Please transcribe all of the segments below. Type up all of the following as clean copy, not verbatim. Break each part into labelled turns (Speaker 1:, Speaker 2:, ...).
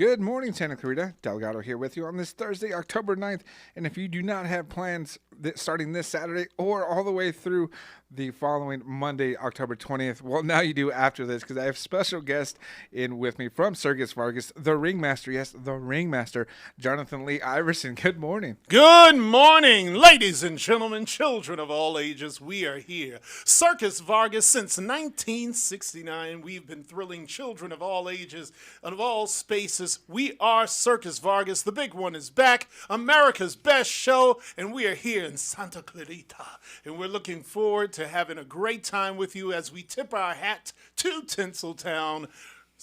Speaker 1: Good morning, Santa Clarita. Delgado here with you on this Thursday, October 9th. And if you do not have plans starting this Saturday or all the way through the following Monday, October 20th, well, now you do after this, because I have a special guest in with me from Circus Vargas, the Ringmaster. Yes, the Ringmaster, Jonathan Lee Iverson. Good morning.
Speaker 2: Good morning, ladies and gentlemen, children of all ages. We are here. Circus Vargas, since 1969, we've been thrilling children of all ages and of all spaces. We are Circus Vargas. The big one is back, America's best show, and we are here in Santa Clarita. And we're looking forward to having a great time with you as we tip our hat to Tinseltown.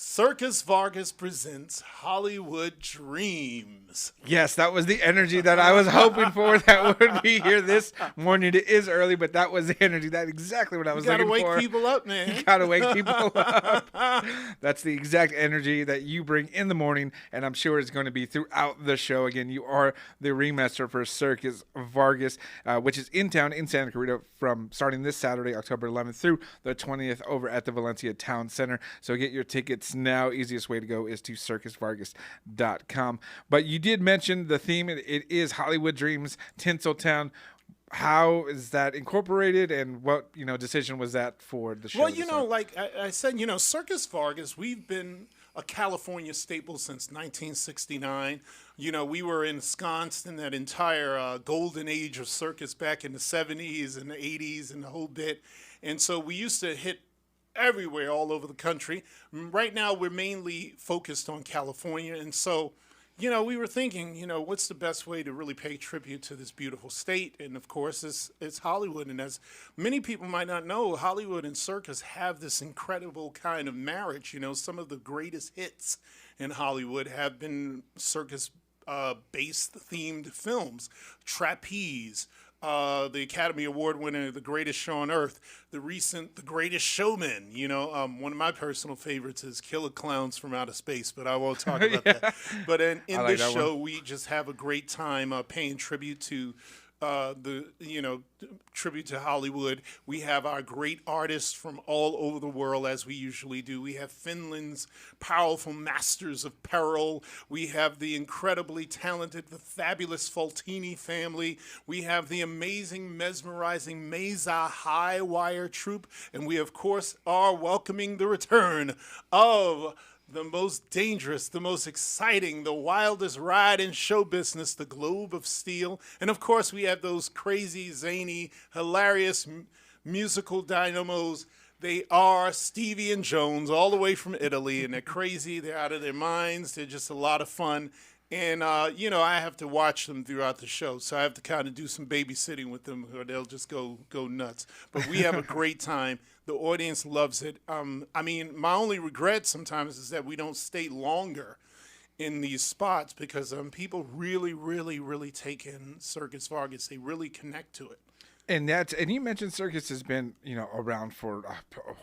Speaker 2: Circus Vargas presents Hollywood Dreams.
Speaker 1: Yes, that was the energy that I was hoping for that would be here this morning. It is early, but that was the energy. That's exactly what I was looking for.
Speaker 2: You gotta wake people up, man.
Speaker 1: You gotta wake people up. That's the exact energy that you bring in the morning, and I'm sure it's going to be throughout the show. Again, you are the Ringmaster for Circus Vargas, which is in town in Santa Clarita from starting this Saturday, October 11th through the 20th over at the Valencia Town Center. So get your tickets now. Easiest way to go is to circusvargas.com. But you did mention the theme. It is Hollywood Dreams, Tinseltown. How is that incorporated, and what decision was that for the show?
Speaker 2: Well, like I said, Circus Vargas, we've been a California staple since 1969. We were ensconced in that entire golden age of circus back in the 70s and the 80s and the whole bit. And so we used to hit everywhere all over the country. Right now, we're mainly focused on California. And so, we were thinking, what's the best way to really pay tribute to this beautiful state? And of course, it's Hollywood. And as many people might not know, Hollywood and circus have this incredible kind of marriage. Some of the greatest hits in Hollywood have been circus based themed films. Trapeze, the Academy Award winner, The Greatest Show on Earth, the Greatest Showman. One of my personal favorites is Killer Clowns from Outer Space, but I won't talk about that. But in like this show, we just have a great time paying tribute to tribute to Hollywood. We have our great artists from all over the world, as we usually do. We have Finland's powerful masters of peril. We have the incredibly talented, the fabulous Faltini family. We have the amazing, mesmerizing Mesa High Wire troupe. And we, of course, are welcoming the return of the most dangerous, the most exciting, the wildest ride in show business, the Globe of Steel. And of course, we have those crazy, zany, hilarious musical dynamos. They are Stevie and Jones, all the way from Italy, and they're crazy. They're out of their minds. They're just a lot of fun. And, I have to watch them throughout the show, so I have to kind of do some babysitting with them, or they'll just go nuts. But we have a great time. The audience loves it. My only regret sometimes is that we don't stay longer in these spots, because people really, really, really take in Circus Vargas. They really connect to it.
Speaker 1: And you mentioned circus has been, around for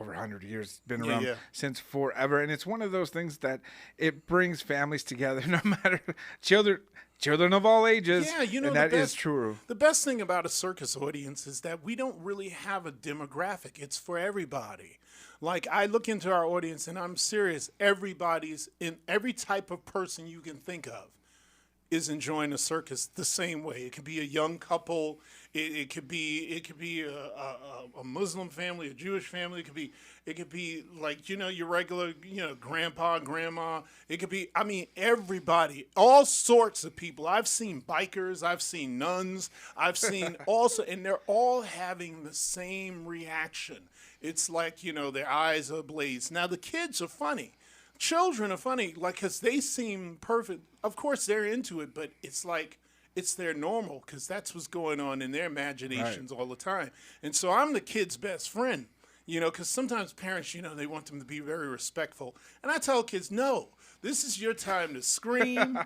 Speaker 1: over 100 years. Been around since forever. And it's one of those things that it brings families together, no matter children of all ages.
Speaker 2: Yeah,
Speaker 1: and that is true.
Speaker 2: The best thing about a circus audience is that we don't really have a demographic. It's for everybody. Like, I look into our audience, and I'm serious. Everybody's in every type of person you can think of is enjoying a circus the same way. It could be a young couple. It could be a Muslim family, a Jewish family. It could be like your regular grandpa, grandma. It could be everybody, all sorts of people. I've seen bikers, I've seen nuns, I've seen also, and they're all having the same reaction. It's like their eyes are ablaze. Now the kids are funny. Children are funny, because they seem perfect. Of course, they're into it, but it's like it's their normal, because that's what's going on in their imaginations all the time. And so I'm the kid's best friend, because sometimes parents, they want them to be very respectful. And I tell kids, no, this is your time to scream,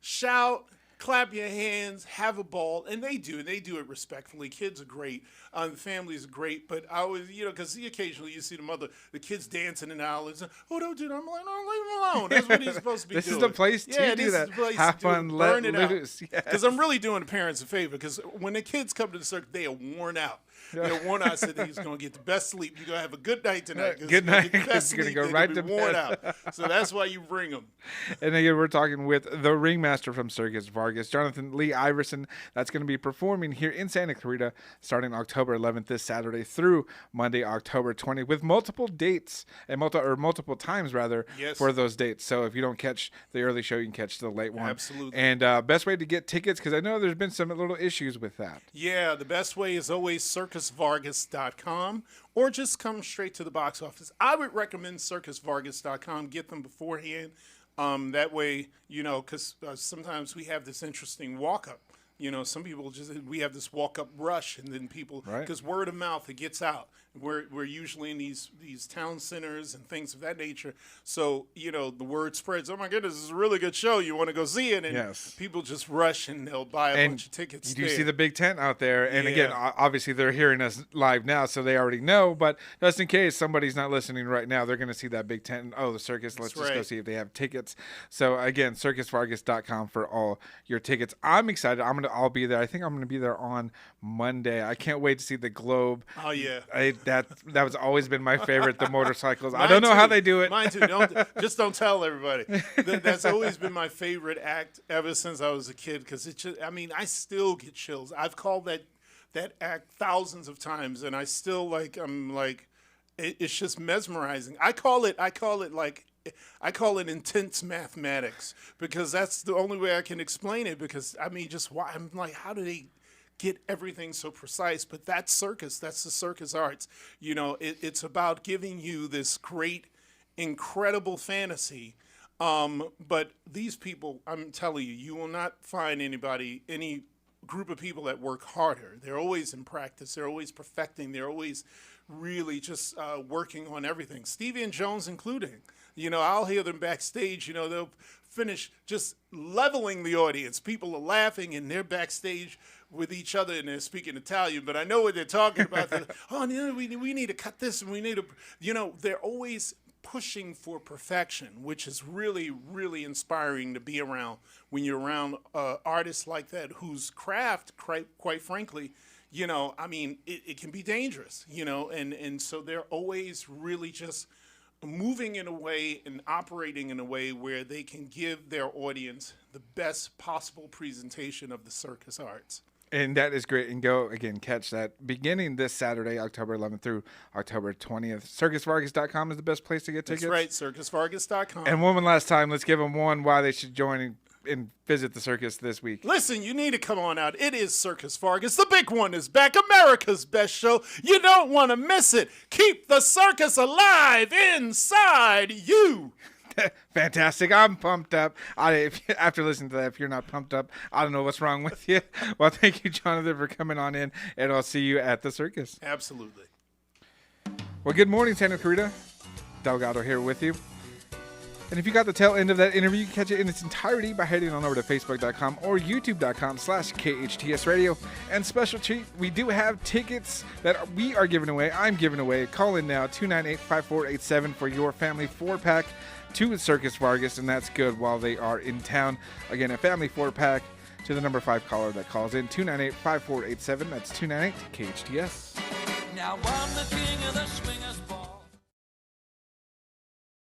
Speaker 2: shout, clap your hands, have a ball, and they do it respectfully. Kids are great, the families are great, but I always, because occasionally you see the kids dancing in the aisles. Oh, don't do that! I'm like, no, leave them alone. That's what he's supposed to be
Speaker 1: This
Speaker 2: doing.
Speaker 1: is the place to do that. Have fun, let loose.
Speaker 2: Because I'm really doing the parents a favor. Because when the kids come to the circus, they are worn out. Warn out said that he's going to get the best sleep. You're going to have a good night tonight.
Speaker 1: Good night.
Speaker 2: He's
Speaker 1: going to go right to
Speaker 2: worn
Speaker 1: bed.
Speaker 2: out. So that's why you bring him.
Speaker 1: And again, we're talking with the Ringmaster from Circus Vargas, Jonathan Lee Iverson. That's going to be performing here in Santa Clarita starting October 11th this Saturday through Monday, October 20th, with multiple dates and multiple times rather for those dates. So if you don't catch the early show, you can catch the late one.
Speaker 2: Absolutely.
Speaker 1: And best way to get tickets, because I know there's been some little issues with that.
Speaker 2: Yeah, the best way is always circusvargas.com, or just come straight to the box office. I would recommend circusvargas.com. Get them beforehand. That way, because sometimes we have this interesting walk-up. Some people we have this walk-up rush, and then people, because word of mouth, it gets out. We're usually in these town centers and things of that nature. So, the word spreads. Oh, my goodness, this is a really good show. You want to go see it? And people just rush, and they'll buy a bunch of tickets.
Speaker 1: You do see the big tent out there. And again, obviously, they're hearing us live now, so they already know. But just in case somebody's not listening right now, they're going to see that big tent. And, the circus. Let's just go see if they have tickets. So, again, circusvargas.com for all your tickets. I'm excited. I'll be there. I think I'm going to be there on Monday. I can't wait to see the Globe.
Speaker 2: Oh, yeah.
Speaker 1: That was always been my favorite, the motorcycles. I don't know how they do it.
Speaker 2: Mine too. Don't tell everybody. That's always been my favorite act ever since I was a kid, because I still get chills. I've called that act thousands of times, and I still it's just mesmerizing. I call it intense mathematics, because that's the only way I can explain it, because I'm like, how do they get everything so precise? But that's circus. That's the circus arts. It's about giving you this great, incredible fantasy. But these people, I'm telling you, you will not find any group of people that work harder. They're always in practice. They're always perfecting. They're always really just working on everything. Stevie and Jones including. I'll hear them backstage. They'll finish just leveling the audience. People are laughing, and they're backstage with each other, and they're speaking Italian, but I know what they're talking about. We need to cut this, and we need to, they're always pushing for perfection, which is really, really inspiring to be around when you're around artists like that, whose craft, quite frankly, it can be dangerous, and so they're always really just moving in a way and operating in a way where they can give their audience the best possible presentation of the circus arts.
Speaker 1: And that is great. And go, again, catch that beginning this Saturday, October 11th through October 20th. Circusvargas.com is the best place to get tickets.
Speaker 2: That's right, circusvargas.com.
Speaker 1: And one last time, let's give them why they should join and visit the circus this week.
Speaker 2: Listen, you need to come on out. It is Circus Vargas. The big one is back. America's best show. You don't want to miss it. Keep the circus alive inside you.
Speaker 1: Fantastic. I'm pumped up. After listening to that, if you're not pumped up, I don't know what's wrong with you. Well, thank you, Jonathan, for coming on in, and I'll see you at the circus.
Speaker 2: Absolutely.
Speaker 1: Well, good morning, Santa Clarita. Delgado here with you. And if you got the tail end of that interview, you can catch it in its entirety by heading on over to facebook.com or youtube.com/KHTS Radio. And special treat, we do have tickets that we are giving away. I'm giving away. Call in now, 298-5487 for your family 4-pack to Circus Vargas, and that's good while they are in town. Again, a family 4-pack to the number 5 caller that calls in, 298-5487. That's 298-KHTS.
Speaker 3: Now I'm the king of the swingers.